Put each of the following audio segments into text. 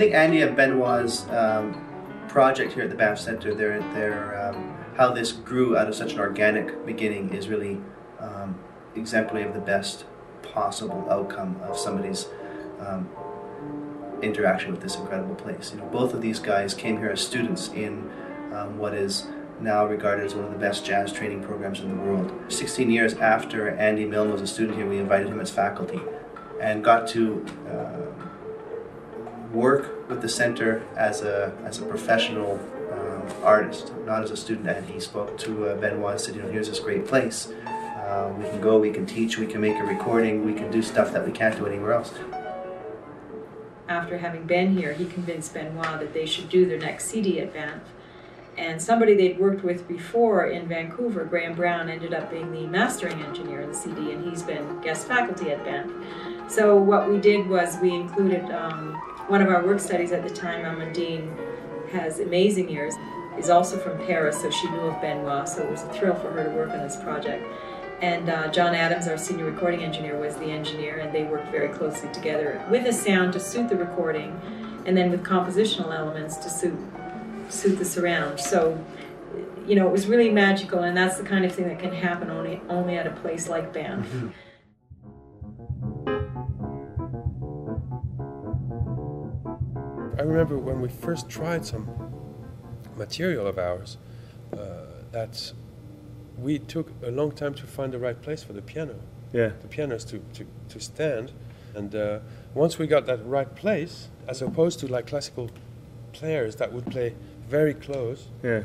think Andy and Benoit's project here at the Banff Centre, how this grew out of such an organic beginning is really exemplary of the best possible outcome of somebody's interaction with this incredible place. You know, both of these guys came here as students in what is now regarded as one of the best jazz training programs in the world. 16 years after Andy Milne was a student here, we invited him as faculty and got to work with the centre as a professional artist, not as a student. And he spoke to Benoit and said, you know, here's this great place. We can go, we can teach, we can make a recording, we can do stuff that we can't do anywhere else. After having been here, he convinced Benoit that they should do their next CD at Banff. And somebody they'd worked with before in Vancouver, Graham Brown, ended up being the mastering engineer of the CD, and he's been guest faculty at Banff. So what we did was we included one of our work studies at the time. Amandine has amazing ears, is also from Paris, so she knew of Benoit, so it was a thrill for her to work on this project. And John Adams, our senior recording engineer, was the engineer, and they worked very closely together with a sound to suit the recording, and then with compositional elements to suit the surround. So, you know, it was really magical, and that's the kind of thing that can happen only at a place like Banff. Mm-hmm. I remember when we first tried some material of ours, that we took a long time to find the right place for the piano. Yeah. The pianos to stand. And once we got that right place, as opposed to like classical players that would play very close, yeah.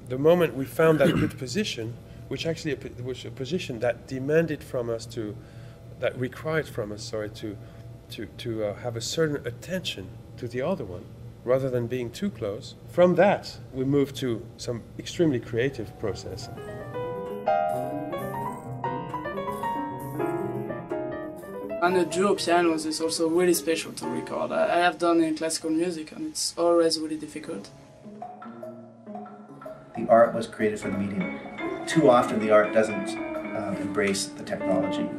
The moment we found that good position, which actually was a position that demanded from us that required from us, to have a certain attention to the other one, rather than being too close. From that, we moved to some extremely creative process. And the duo pianos is also really special to record. I have done in classical music, and it's always really difficult. The art was created for the medium. Too often the art doesn't embrace the technology.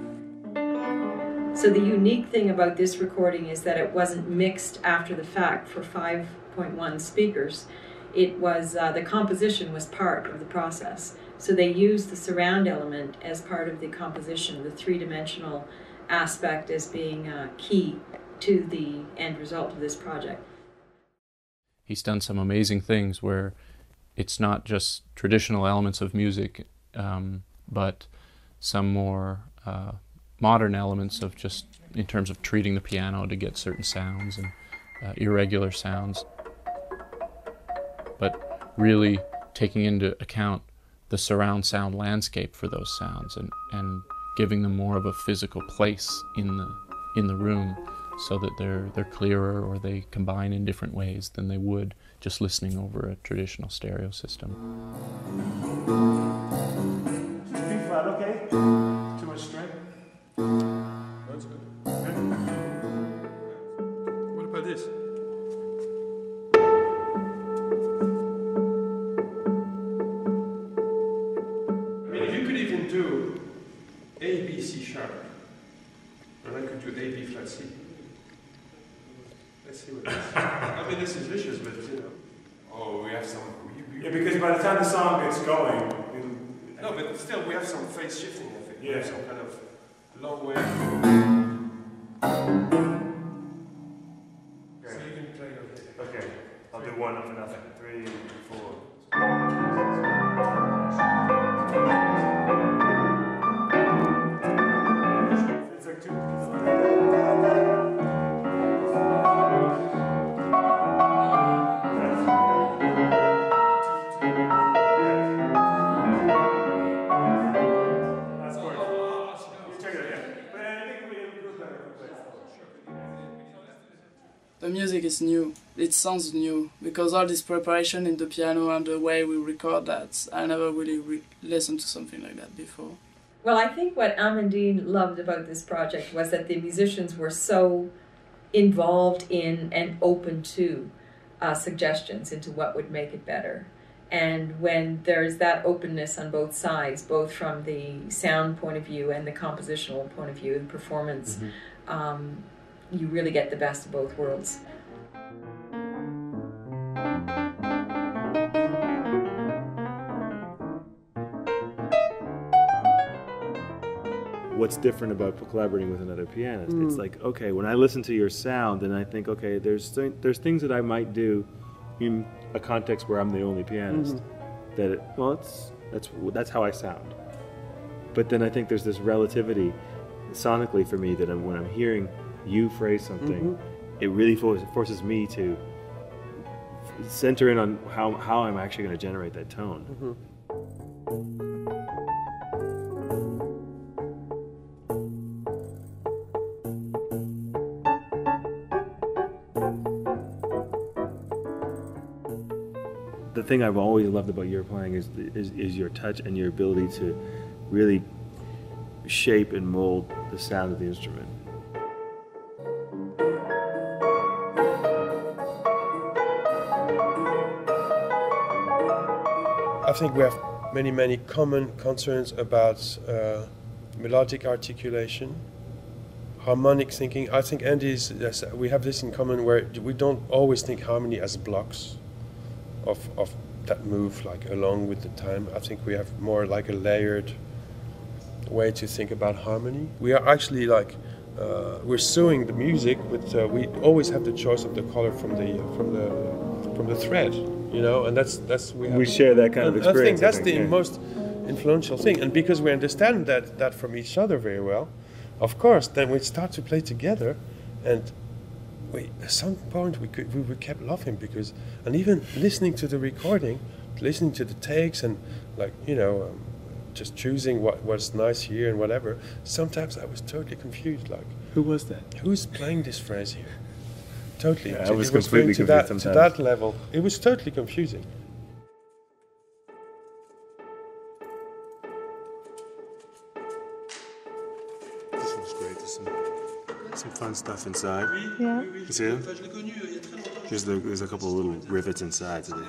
So the unique thing about this recording is that it wasn't mixed after the fact for 5.1 speakers. It was, the composition was part of the process. So they used the surround element as part of the composition, the three-dimensional aspect as being key to the end result of this project. He's done some amazing things where it's not just traditional elements of music, but some more modern elements of just in terms of treating the piano to get certain sounds and irregular sounds, but really taking into account the surround sound landscape for those sounds and giving them more of a physical place in the room, so that they're clearer or they combine in different ways than they would just listening over a traditional stereo system. B flat, okay? Too much string? That's good. What about this? I mean, if you could even do A, B, C sharp, and I could do A, B flat C. Let's see what this is. I mean, this is vicious, but you know. Oh, we have some. Yeah, because by the time the song gets going. No, but still, we have some phase shifting, I think. Yeah. We have some kind of long way. Okay. So you can play okay. Okay. I'll do one for nothing. 3, 4. It's like 2. The music is new. It sounds new because all this preparation in the piano and the way we record that, I never really listened to something like that before. Well, I think what Amandine loved about this project was that the musicians were so involved in and open to suggestions into what would make it better. And when there's that openness on both sides, both from the sound point of view and the compositional point of view, the performance, you really get the best of both worlds. what's different about collaborating with another pianist. It's like, okay, when I listen to your sound, and I think, okay, there's things that I might do in a context where I'm the only pianist. That's how I sound. But then I think there's this relativity sonically for me that when I'm hearing you phrase something, it really forces me to center in on how I'm actually going to generate that tone. The thing I've always loved about your playing is your touch and your ability to really shape and mold the sound of the instrument. I think we have many common concerns about melodic articulation, harmonic thinking. I think we have this in common where we don't always think harmony as blocks of that move like along with the time. I think we have more like a layered way to think about harmony. We are actually like we're sewing the music, but we always have the choice of the color from the thread, you know, and that's we share that kind of experience. I think that's the most influential thing, and because we understand that from each other very well, of course, then we start to play together, and at some point we kept laughing because, and even listening to the recording, listening to the takes, and like, you know, just choosing what's nice here and whatever. Sometimes I was totally confused. Like, who was that? Who's playing this phrase here? Totally. Yeah, I was completely confused to that level. It was totally confusing. This one's great. There's some fun stuff inside. Yeah. You see them? There's a couple of little rivets inside today.